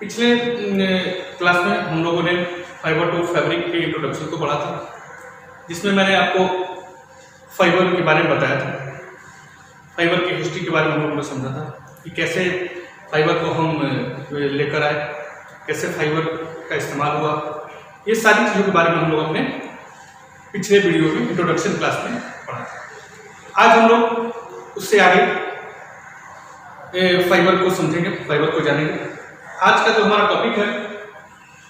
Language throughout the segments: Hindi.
पिछले क्लास में हम लोगों ने फाइबर टू फैब्रिक के इंट्रोडक्शन को पढ़ा था, जिसमें मैंने आपको फाइबर के बारे में बताया था। फाइबर की हिस्ट्री के बारे में हम लोगों ने समझा था कि कैसे फाइबर को हम लेकर आए, कैसे फाइबर का इस्तेमाल हुआ। ये सारी चीज़ों के बारे में हम लोग अपने पिछले वीडियो में इंट्रोडक्शन क्लास में पढ़ा था। आज हम लोग उससे आगे फाइबर को समझेंगे, फाइबर को जानेंगे। आज का जो हमारा टॉपिक है,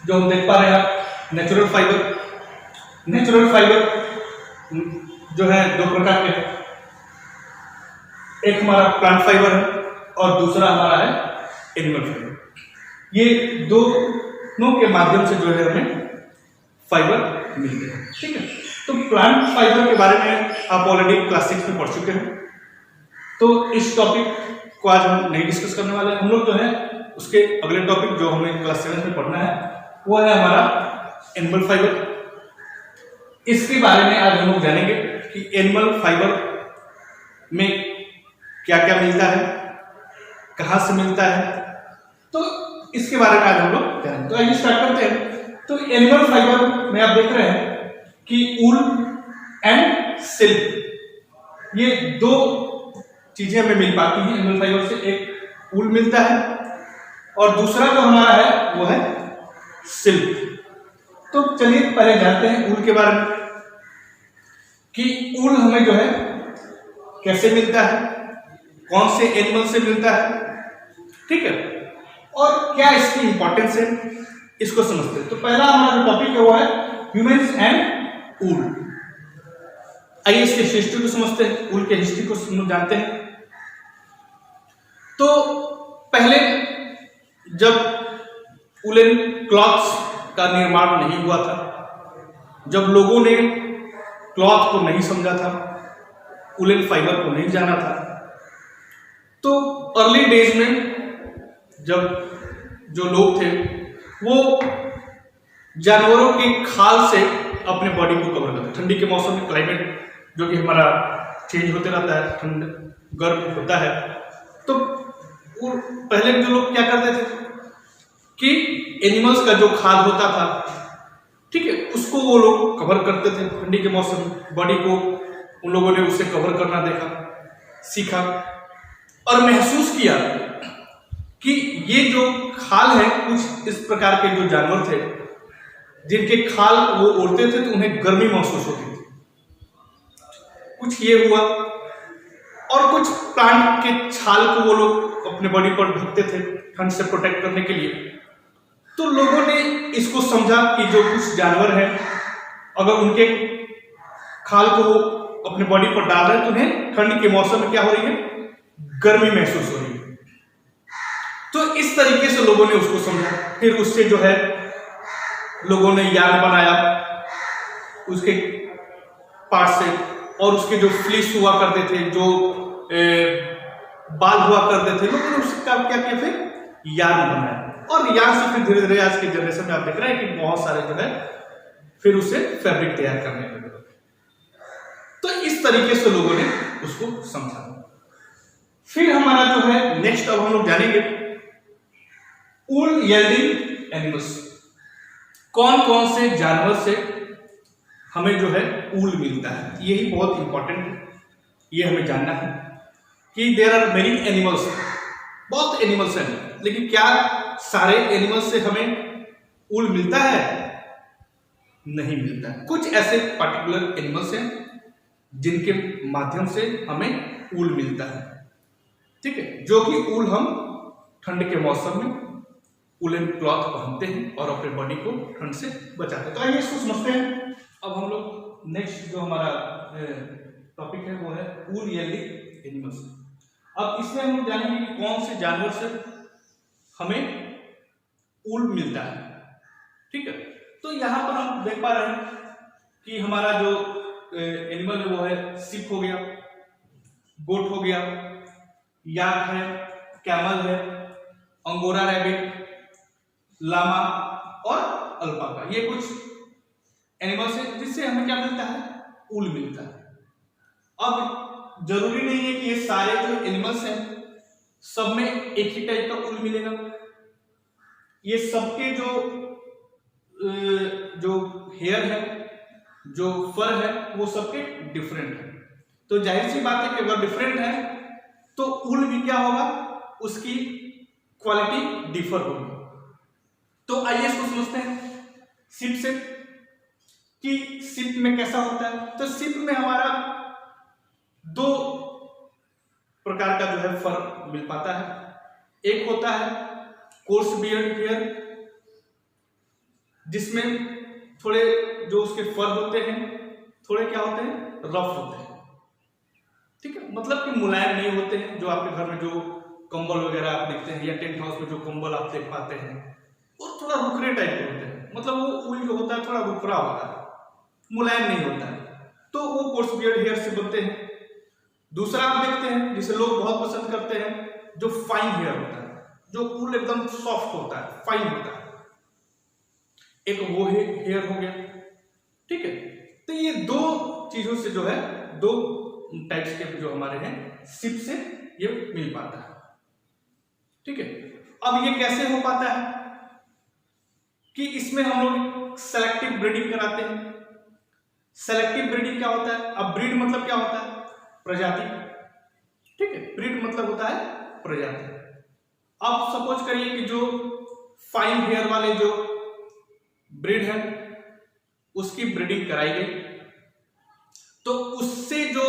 जो हम देख पा रहे हैं, नेचुरल फाइबर। नेचुरल फाइबर जो है दो प्रकार के हैं, एक हमारा प्लांट फाइबर है और दूसरा हमारा है एनिमल फाइबर। ये दोनों के माध्यम से जो है हमें फाइबर मिलते हैं। ठीक है, तो प्लांट फाइबर के बारे में आप ऑलरेडी क्लास 6 में पढ़ चुके हैं, तो इस टॉपिक को आज हम नहीं डिस्कस करने वाले हैं। हम लोग जो है उसके अगले टॉपिक जो हमें क्लास 7 में पढ़ना है वो है हमारा एनिमल फाइबर। इसके बारे में आज हम लोग जानेंगे कि एनिमल फाइबर में क्या क्या मिलता है, कहाँ से मिलता है, तो इसके बारे में आज हम लोग जानेंगे। तो आइए स्टार्ट करते हैं। तो एनिमल फाइबर में आप देख रहे हैं कि ऊल एंड सिल्क, ये दो चीजें हमें मिल पाती हैं एनिमल फाइबर से। एक ऊल मिलता है और दूसरा जो हमारा है वो है सिल्क। तो चलिए पहले जानते हैं ऊल के बारे में कि ऊल हमें जो है कैसे मिलता है, कौन से एनिमल से मिलता है, ठीक है, और क्या इसकी इंपॉर्टेंस है, इसको समझते हैं। तो पहला हमारा जो टॉपिक है वो है ह्यूमन्स एंड ऊल। आइए इसके हिस्ट्री को समझते हैं, ऊल के हिस्ट्री को जानते हैं। तो पहले जब उलेन क्लॉथ्स का निर्माण नहीं हुआ था, जब लोगों ने क्लॉथ को नहीं समझा था, उलेन फाइबर को नहीं जाना था, तो अर्ली डेज में जब जो लोग थे वो जानवरों के खाल से अपने बॉडी को कवर करते। ठंडी के मौसम में क्लाइमेट जो कि हमारा चेंज होते रहता है, ठंड गर्म होता है, तो पहले जो लोग क्या करते थे कि एनिमल्स का जो खाल होता था, ठीक है, उसको वो लोग कवर करते थे ठंडी के मौसम में। बॉडी को उन लोगों ने उसे कवर करना देखा, सीखा और महसूस किया कि ये जो खाल है, कुछ इस प्रकार के जो जानवर थे जिनके खाल वो ओढ़ते थे तो उन्हें गर्मी महसूस होती थी। कुछ ये हुआ, और कुछ प्लांट के छाल को वो लोग अपने बॉडी पर ढकते थे ठंड से प्रोटेक्ट करने के लिए। तो लोगों ने इसको समझा कि जो कुछ जानवर हैं, अगर उनके खाल को वो अपने बॉडी पर डाल रहे हैं तो उन्हें ठंड के मौसम में क्या हो रही है, गर्मी महसूस हो रही है। तो इस तरीके से लोगों ने उसको समझा। फिर उससे जो है लोगों ने यार्न बनाया उसके पार्ट से, और उसके जो फ्लीस हुआ करते थे, जो बाल हुआ करते थे, लोगों ने उसका क्या किया, फिर यार्न बनाया। और यार्न से फिर धीरे धीरे आज के जनरेशन में आप देख रहे हैं कि बहुत सारे जो है फिर उससे फैब्रिक तैयार करने लगे। तो इस तरीके से लोगों ने उसको समझा। फिर हमारा जो है नेक्स्ट, अब हम लोग जानेंगे ऊल यील्डिंग एनिमल्स। कौन कौन से जानवर से हमें जो है ऊल मिलता है, यही बहुत इंपॉर्टेंट है, ये हमें जानना है कि देयर आर मेनी एनिमल्स, बहुत एनिमल्स हैं, लेकिन क्या सारे एनिमल्स से हमें ऊल मिलता है? नहीं मिलता है। कुछ ऐसे पर्टिकुलर एनिमल्स हैं जिनके माध्यम से हमें ऊल मिलता है, ठीक है, जो कि ऊल हम ठंड के मौसम में उलेन क्लॉथ पहनते हैं और अपने बॉडी को ठंड से बचाते हैं। तो आइए इसको समझते हैं। अब हम लोग नेक्स्ट जो हमारा टॉपिक है वो है ऊल यील्डिंग एनिमल्स। अब इसमें हम लोग जानेंगे कि कौन से जानवर से हमें ऊल मिलता है, ठीक है। तो यहां पर हम देख पा रहे हैं कि हमारा जो एनिमल है वो है शिप हो गया, गोट हो गया, याक है, कैमल है, अंगोरा रैबिट, लामा और अल्पाका। ये कुछ एनिमल्स है जिससे हमें क्या मिलता है, ऊल मिलता है। अब जरूरी नहीं है कि ये सारे जो एनिमल्स हैं सब में एक ही टाइप का ऊल मिलेगा। ये सबके जो हेयर है, जो फर है, वो सबके डिफरेंट है। तो जाहिर सी बात है कि अगर डिफरेंट है तो ऊल भी क्या होगा, उसकी क्वालिटी डिफर होगी। तो आइए इसको समझते हैं सिप से कि सिप में कैसा होता है। तो सिप में हमारा दो प्रकार का जो है फर मिल पाता है। एक होता है कोर्स बियर्ड हेयर, जिसमें थोड़े जो उसके फर होते हैं थोड़े क्या होते हैं, रफ होते हैं, ठीक है, मतलब कि मुलायम नहीं होते हैं। जो आपके घर में जो कंबल वगैरह आप देखते हैं या टेंट हाउस में जो कंबल आप देख पाते हैं वो थोड़ा रुखरे टाइप के होते हैं, मतलब वो ऊल जो होता है थोड़ा रुखरा होता है, मुलायम नहीं होता है। तो वो कोर्स बियर्ड हेयर से बनते हैं। दूसरा आप देखते हैं जिसे लोग बहुत पसंद करते हैं, जो फाइन हेयर होता है, जो ऊल एकदम सॉफ्ट होता है, फाइन होता है, एक वो हेयर हो गया, ठीक है। तो ये दो चीजों से जो है, दो टाइप्स के जो हमारे हैं सिप से ये मिल पाता है, ठीक है। अब ये कैसे हो पाता है कि इसमें हम लोग सेलेक्टिव ब्रीडिंग कराते हैं। सेलेक्टिव ब्रीडिंग क्या होता है, अब ब्रीड मतलब क्या होता है, प्रजाति, ठीक है, ब्रीड मतलब होता है प्रजाति। अब सपोज करिए कि जो फाइन हेयर वाले जो ब्रीड है उसकी ब्रीडिंग कराई गई, तो उससे जो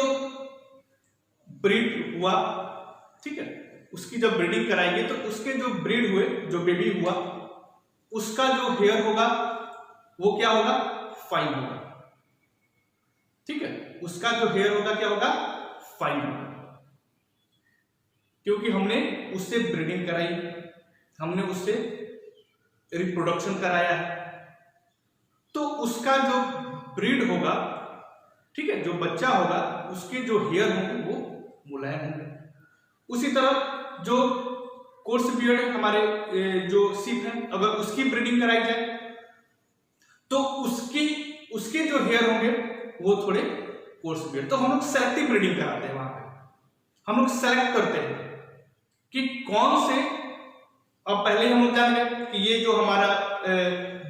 ब्रीड हुआ, ठीक है, उसकी जब ब्रीडिंग कराई गई तो उसके जो ब्रीड हुए, जो बेबी हुआ, उसका जो हेयर होगा वो क्या होगा, फाइन होगा, ठीक है, उसका जो हेयर होगा क्या होगा, फाइन होगा, क्योंकि हमने उससे ब्रीडिंग कराई, हमने उससे रिप्रोडक्शन कराया है। तो उसका जो ब्रीड होगा, ठीक है, जो बच्चा होगा, उसके जो हेयर होंगे वो मुलायम होंगे। उसी तरह जो कोर्स बियर्ड हमारे जो सिप है, अगर उसकी ब्रीडिंग कराई जाए तो उसके जो हेयर होंगे वो थोड़े कोर्स बियर्ड। तो हम लोग सेलेक्टिव ब्रीडिंग कराते हैं, वहां पे हम लोग सेलेक्ट करते हैं कि कौन से, अब पहले हम लोग जान गए कि ये जो हमारा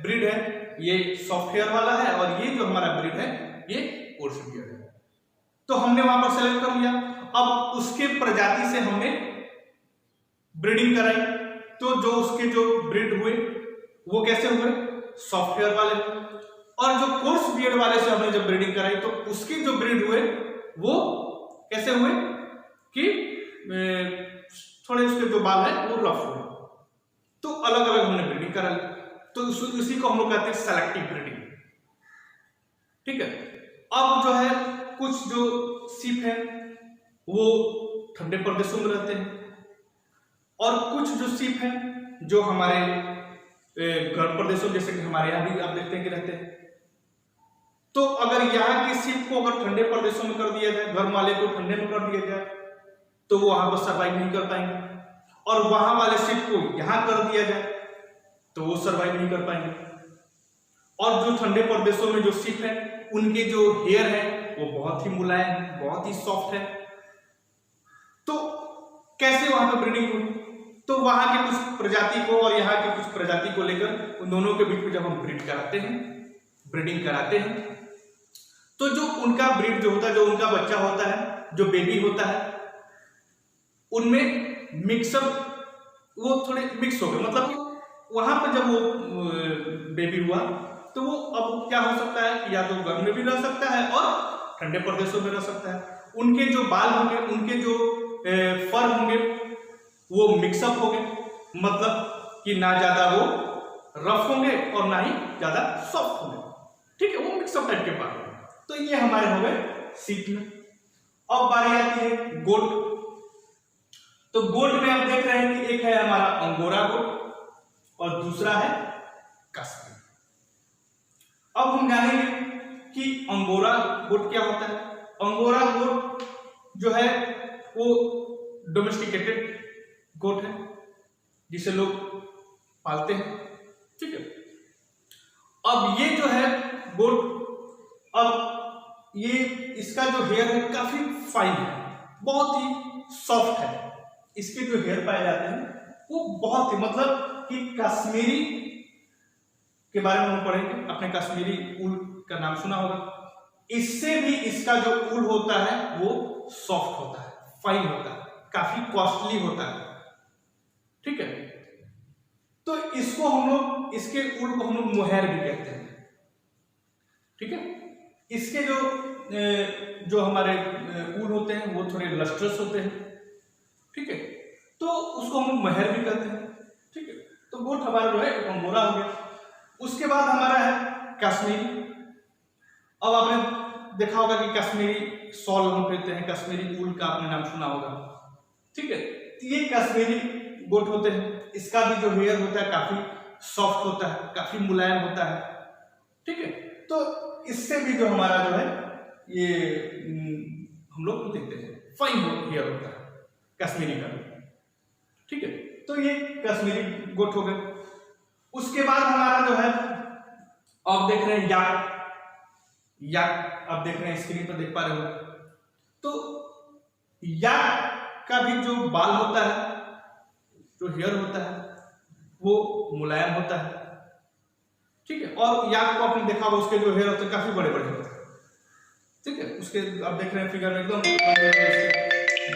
ब्रीड है ये सॉफ्ट हेयर वाला है और ये जो हमारा ब्रीड है ये कोर्स बियर्ड है, तो हमने वहां पर सेलेक्ट कर लिया। अब उसके प्रजाति से हमने ब्रीडिंग कराई, तो जो उसके जो ब्रीड हुए वो कैसे हुए, सॉफ्ट हेयर वाले। और जो कोर्स बियर्ड वाले से हमने जब ब्रीडिंग कराई तो उसके जो ब्रीड हुए वो कैसे हुए कि थोड़े उसके जो बाल है वो रफ हुए। तो अलग अलग हमने ब्रीडिंग कराई, तो उसी को हम लोग कहते हैं सेलेक्टिव ब्रीडिंग, ठीक है। अब जो है कुछ जो सिप है वो ठंडे प्रदेशों में रहते हैं और कुछ जो सिप है जो हमारे गर्म प्रदेशों, जैसे कि हमारे यहाँ भी आप देखते हैं कि रहते हैं। तो अगर यहाँ के सिप को अगर ठंडे प्रदेशों में कर दिया जाए, गर्म वाले को ठंडे में कर दिया जाए, तो वो वहां पर सर्वाइव नहीं कर पाएंगे, और वहां वाले सिप को यहां कर दिया जाए तो वो सर्वाइव नहीं कर पाएंगे। और जो ठंडे प्रदेशों में जो सिप है उनके जो हेयर है वो बहुत ही मुलायम है, बहुत ही सॉफ्ट है। तो कैसे वहां पर ब्रीडिंग हुई, तो वहां के कुछ प्रजाति को और यहाँ के कुछ प्रजाति को लेकर उन दोनों के बीच में जब हम ब्रीड कराते हैं, ब्रीडिंग कराते हैं, तो जो उनका ब्रीड जो होता है, जो उनका बच्चा होता है, जो बेबी होता है, उनमें मिक्सअप वो थोड़े मिक्स हो गए, मतलब वहां पर जब वो बेबी हुआ तो वो अब क्या हो सकता है कि या तो गर्म में भी रह सकता है और ठंडे प्रदेशों में रह सकता है। उनके जो बाल होंगे, उनके जो फर होंगे वो मिक्सअप हो गए, मतलब कि ना ज्यादा वो रफ होंगे और ना ही ज्यादा सॉफ्ट होंगे, ठीक है, वो मिक्सअप टाइप के बाल होंगे। तो ये हमारे हो गए सिप में। अब बारी आती है गोट। तो गोट में आप देख रहे हैं कि एक है हमारा अंगोरा गोट और दूसरा है कश्मीर। अब हम जानेंगे कि अंगोरा गोट क्या होता है। अंगोरा गोट जो है वो डोमेस्टिकेटेड गोट है जिसे लोग पालते हैं, ठीक है। अब ये जो है गोट, अब ये इसका जो हेयर है काफी फाइन है, बहुत ही सॉफ्ट है। इसके जो हेयर पाए जाते हैं वो बहुत ही मतलब कि कश्मीरी के बारे में हम पढ़ेंगे, अपने कश्मीरी ऊल का नाम सुना होगा। इससे भी इसका जो ऊल होता है वो सॉफ्ट होता है, फाइन होता है, काफी कॉस्टली होता है, ठीक है। तो इसको हम लोग, इसके ऊल को हम लोग मोहैर भी कहते हैं, ठीक है। इसके जो हमारे ऊल होते हैं वो थोड़े लस्ट्रस होते हैं, ठीक है, तो उसको हम लोग मोहैर भी कहते हैं, ठीक है। तो गोट हमारा जो है अंगोरा हो गया। उसके बाद हमारा है कश्मीरी। अब आपने देखा होगा कि कश्मीरी शॉल हम कहते हैं, कश्मीरी ऊल का आपने नाम सुना होगा, ठीक है। तो ये कश्मीरी गोट होते हैं। इसका भी जो हेयर होता है काफी सॉफ्ट होता है, काफी मुलायम होता है, ठीक है। तो इससे भी जो हमारा जो है ये हम लोग देखते हैं फाइन हेयर होता है कश्मीरी का, ठीक है। तो ये कश्मीरी गोट हो गए। उसके बाद हमारा जो है, आप देख रहे हैं याक आप देख रहे हैं स्क्रीन पर देख पा रहे हो। तो याक का भी जो बाल होता है, जो हेयर होता है वो मुलायम होता है, ठीक है। और याक को आपने देखा होगा, उसके जो हेयर होते हैं काफी बड़े बड़े होते हैं, ठीक है। उसके आप देख रहे हैं फिगर में एकदम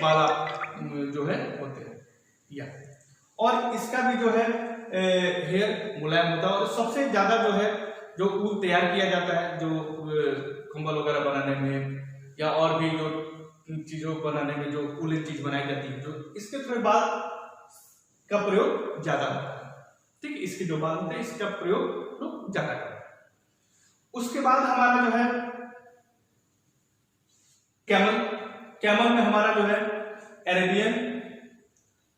बाला जो है होते हैं याक। और इसका भी जो है हेयर मुलायम होता है। और सबसे ज्यादा जो है जो ऊल तैयार किया जाता है, जो कंबल वगैरह बनाने में या और भी जो चीजों बनाने में जो ऊलन चीज बनाई जाती है, जो इसके थोड़े बाल का प्रयोग ज्यादा होता है, ठीक है। इसके जो बाल होते हैं इसका प्रयोग लोग ज्यादा करते हैं। उसके बाद हमारा जो है कैमल में हमारा जो है अरेबियन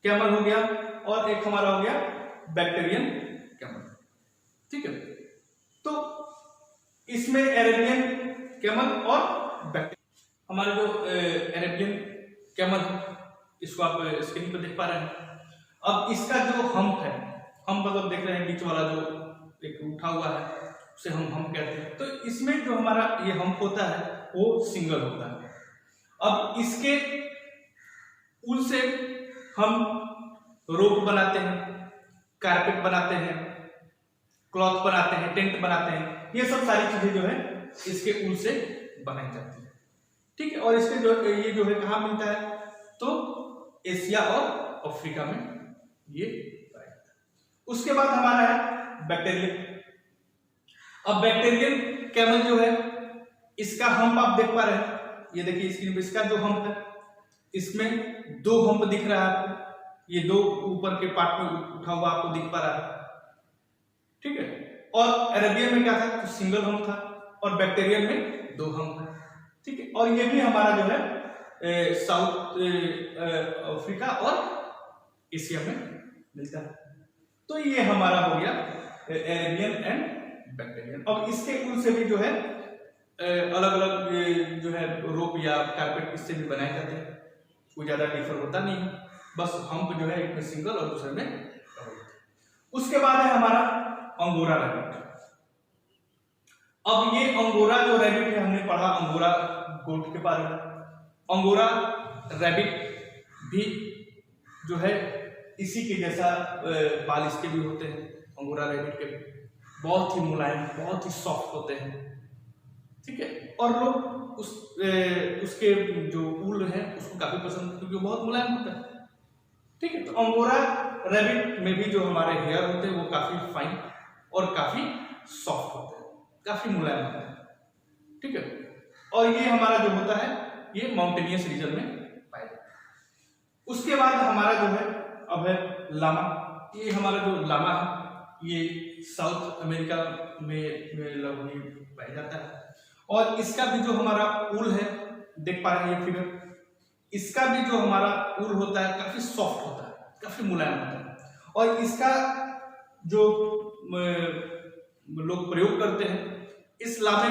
कैमल हो गया, और एक हमारा हो गया बैक्टीरियन कैमल, ठीक है। तो इसमें अरेबियन कैमल और बैक्टीरियन, हमारा जो अरेबियन कैमल, इसको आप स्क्रीन पर देख पा रहे हैं। अब इसका जो हम्प है, हम मतलब देख रहे हैं बीच वाला जो एक उठा हुआ है उसे हम कहते हैं। तो इसमें जो हमारा ये हम्प होता है वो सिंगल होता है। अब इसके ऊल से हम रोप बनाते हैं, कारपेट बनाते हैं, क्लॉथ बनाते हैं, टेंट बनाते हैं, ये सब सारी चीजें जो है इसके ऊल से बनाई जाती है, ठीक है। और इसके जो ये जो है कहाँ मिलता है, तो एशिया और अफ्रीका में ये पाया जाता है। उसके बाद हमारा है बैक्टीरियन। अब बैक्टीरियन कैमल जो है, इसका हम्प आप देख पा रहे हैं, ये देखिए स्क्रीन पे इसका जो हम्प है, इसमें दो हम्प दिख रहा है आपको, ये दो ऊपर के पार्ट में उठा हुआ आपको दिख पा रहा है, ठीक है। और अरेबियन में क्या था, तो सिंगल हम्प था, और बैक्टीरियन में दो हम्प है, ठीक है। और ये भी हमारा जो है साउथ अफ्रीका और एशिया में मिलता है। तो ये हमारा हो गया अरेबियन एंड बैक्टीरियन। अब इसके ऊल से भी जो है अलग अलग जो है रोप या कारपेट इससे भी बनाए जाते हैं, कोई ज्यादा डिफर होता नहीं है, बस हम्प जो है एक में सिंगल और दूसरे में डबल। उसके बाद है हमारा अंगोरा रैबिट। अब ये अंगोरा जो रैबिट है, हमने पढ़ा अंगोरा गोट के बारे में। अंगोरा रैबिट भी जो है इसी के जैसा बाल इसके भी होते हैं, अंगोरा रैबिट के भी बहुत ही मुलायम, बहुत ही सॉफ्ट होते हैं, ठीक है। और लोग उसके जो ऊल है उसको काफी पसंद, क्योंकि बहुत मुलायम होता है, ठीक है। तो अंगोरा रैबिट में भी जो हमारे हेयर होते हैं वो काफी फाइन और काफी सॉफ्ट होते हैं, काफी मुलायम होते हैं, ठीक है। और ये हमारा जो होता है ये माउंटेनियस रीजन में पाया जाता है। उसके बाद हमारा जो है अब है लामा। ये हमारा जो लामा है ये साउथ अमेरिका में लगभग पाया जाता है। और इसका भी जो हमारा ऊल है, देख पा रहे हैं ये फिगर, इसका भी जो हमारा ऊल होता है काफी सॉफ्ट होता है, काफी मुलायम होता है। और इसका जो लोग प्रयोग करते हैं, इस लामे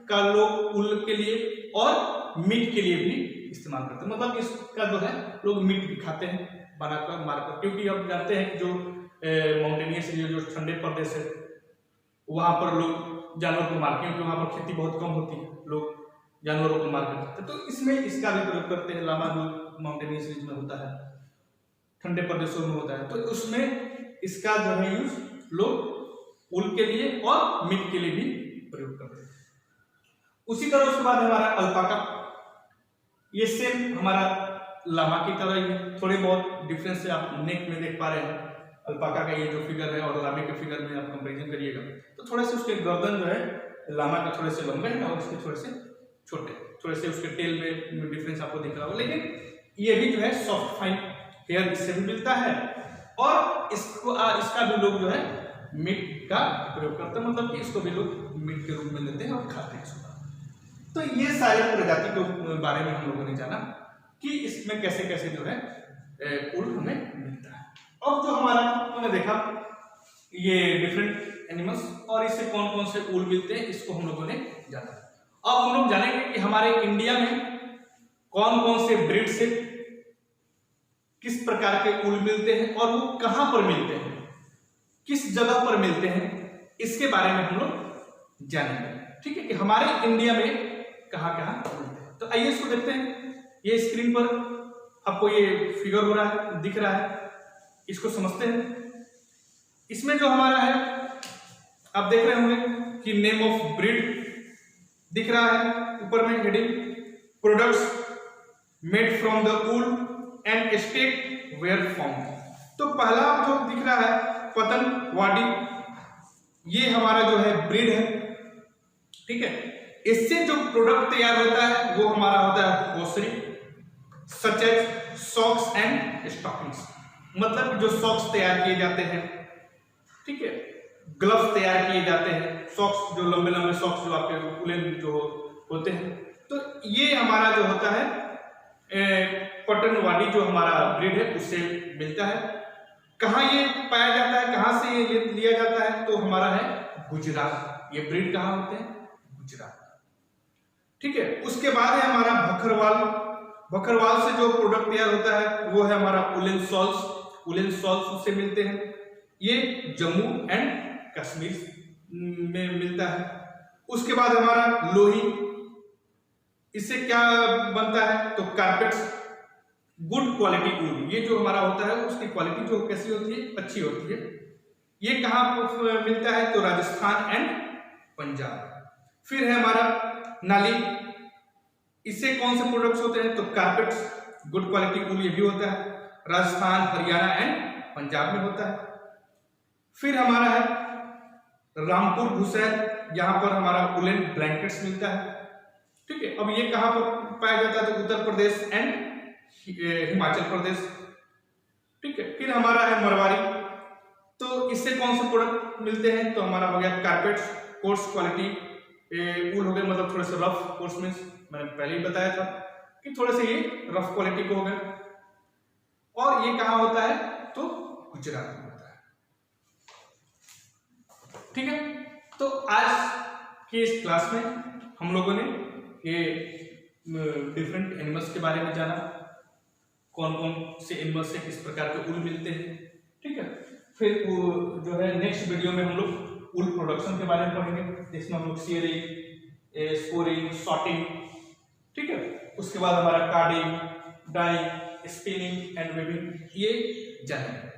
का लोग ऊल के लिए और मीट के लिए भी इस्तेमाल करते हैं। मतलब इसका जो है लोग मीट भी खाते हैं बनाकर मारकर, क्योंकि हम जानते हैं कि जो माउंटेनियस एरिया, जो ठंडे प्रदेश है, वहां पर लोग जानवर को मारते हैं, क्योंकि वहां पर खेती बहुत कम होती है, लोग जानवरों को मार कर खाते हैं। तो इसमें इसका भी प्रयोग करते हैं, लामा जो माउंटेनियस रीजन में होता है, ठंडे प्रदेशों में होता है, तो उसमें इसका जो है यूज लोग ऊल के लिए और मीट के लिए भी प्रयोग करते हैं। उसी तरह उसके बाद हमारा अल्पाका, ये सेम हमारा लामा की तरह ही है, थोड़े बहुत डिफरेंस है, आप नेक में देख पा रहे हैं अल्पाका का ये जो फिगर है और लामे के फिगर में आप कंपेरिजन करिएगा तो थोड़े से उसके गर्दन जो है लामा का थोड़े से लंबे हैं और इसके थोड़े से छोटे, थोड़े से उसके टेल में डिफरेंस आपको दिख रहा होगा, लेकिन ये भी जो है सॉफ्ट फाइन हेयर इससे भी मिलता है और इसका भी लोग जो है मीट का प्रयोग करते हैं, मतलब कि इसको भी लोग मीट के रूप में लेते हैं और खाते हैं इसको। तो ये सारे प्रजाति के बारे में हम लोगों ने जाना कि इसमें कैसे कैसे जो है ऊल हमें मिलता है। अब जो हमारा हमने देखा ये डिफरेंट एनिमल्स और इससे कौन कौन से ऊल मिलते हैं इसको हम लोगों ने जाना। अब हम लोग जानेंगे कि हमारे इंडिया में कौन कौन से ब्रीड से किस प्रकार के ऊल मिलते हैं और वो कहां पर मिलते हैं, किस जगह पर मिलते हैं, इसके बारे में हम लोग जानेंगे। ठीक है कि हमारे इंडिया में कहां कहां मिलते हैं। तो आइए इसको देखते हैं। ये स्क्रीन पर आपको ये फिगर हो रहा है, दिख रहा है, इसको समझते हैं। इसमें जो हमारा है आप देख रहे होंगे कि नेम ऑफ ब्रीड दिख रहा है, ऊपर में heading products made from the wool and state where found. तो पहला जो दिख रहा है पतनवाड़ी, ये हमारा जो है ब्रीड है। ठीक है, इससे जो प्रोडक्ट तैयार होता है वो हमारा होता है grocery such as socks and stockings, मतलब जो सॉक्स तैयार किए जाते हैं, ठीक है, ग्लव्स तैयार किए जाते हैं, सॉक्स जो लंबे लंबे सॉक्स जो आपके वूलन जो होते हैं, तो ये हमारा जो होता है पटनवाड़ी जो हमारा ब्रीड है उससे मिलता है। कहाँ ये पाया जाता है, कहाँ से ये लिया जाता है, तो हमारा है गुजरात। ये ब्रीड कहाँ होते हैं, गुजरात। ठीक है, उसके बाद है हमारा बकरवाल। बकरवाल से जो प्रोडक्ट तैयार होता है वो है हमारा उलन सॉल्स। उलन सॉल्स उससे मिलते हैं, ये जम्मू एंड कश्मीर में मिलता है। उसके बाद हमारा लोही, इससे क्या बनता है, तो कारपेट्स, गुड क्वालिटी ऊल। ये जो हमारा होता है उसकी क्वालिटी जो कैसी होती है, अच्छी होती है। ये कहां मिलता है, तो राजस्थान एंड पंजाब। फिर है हमारा नाली, इससे कौन से प्रोडक्ट्स होते हैं, तो कारपेट्स, गुड क्वालिटी ऊल ये भी होता है, राजस्थान, हरियाणा एंड पंजाब में होता है। फिर हमारा है रामपुर भूसैल, यहां पर हमारा उलन ब्लैंकेट्स मिलता है। ठीक है, अब ये कहां पर पाया जाता है, तो उत्तर प्रदेश एंड हिमाचल प्रदेश। ठीक है, फिर हमारा है मरवारी, तो इससे कौन से प्रोडक्ट मिलते हैं, तो हमारा हो गया कारपेट्स, कोर्स क्वालिटी ऊल हो गए, मतलब थोड़े से रफ, कोर्स मींस मैंने पहले ही बताया था कि थोड़े से ये रफ क्वालिटी को हो गए। और ये कहां होता है, तो गुजरात में होता है। ठीक है, तो आज की इस क्लास में हम लोगों ने ये डिफरेंट एनिमल्स के बारे में जाना, कौन कौन से एनिमल्स से किस प्रकार के ऊल मिलते हैं। ठीक है, फिर जो है नेक्स्ट वीडियो में हम लोग ऊल प्रोडक्शन के बारे में पढ़ेंगे, जिसमें हम लोग शेयरिंग, स्कोरिंग, सॉर्टिंग, ठीक है, उसके बाद हमारा carding, dyeing, spinning and weaving ये जानेंगे।